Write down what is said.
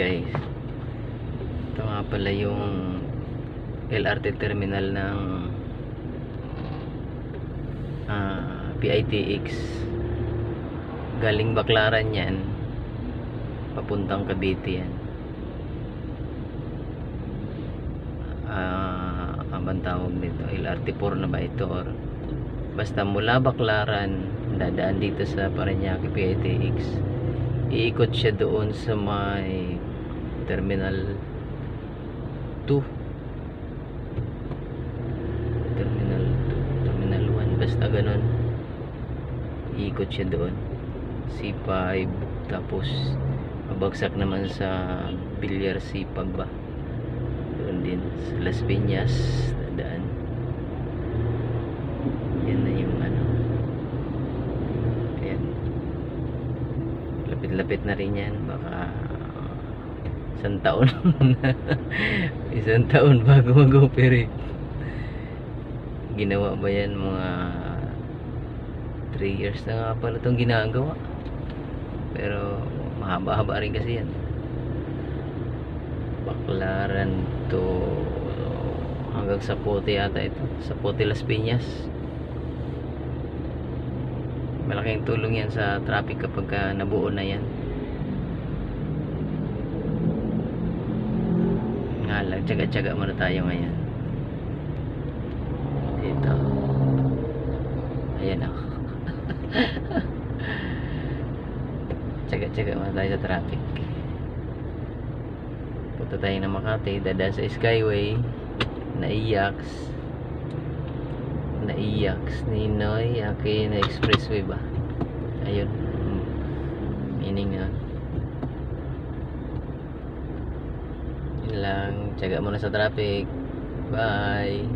guys, ito nga pala yung LRT terminal ng PITX. Galing Baclaran yan, papuntang Cavite yan. Ang tawag nito, LRT4 na ba ito, or basta mula Baclaran dadaan dito sa Parañaque PITX, iikot siya doon sa may Terminal 2, Terminal 2, Terminal 1, basta ganun, iikot siya doon C5, tapos mabagsak naman sa Villar Sipag ba, doon din sa Las Piñas dadaan. Yan na yung ano, ayan, lapit na rin yan, baka isang taon isang taon bago mag-operate. Ginawa ba yan mga 3 years na nga pala itong ginagawa, pero mahaba-haba rin kasi yan. Baclaran to hanggang sa Pote yata ito, sa Pote Las Piñas. Malaking tulong yan sa traffic kapag nabuo na yan. Nga lang, tsaga-tsaga muna tayo ngayon dito. Ayan ako. Tsaga-tsaga muna tayo sa traffic. Punta tayo ng Makati, dadaan sa Skyway, naiyax Ninoy Aquino Expressway ba, ayun, meaning nun. Yun lang, tsaga muna sa traffic. Bye.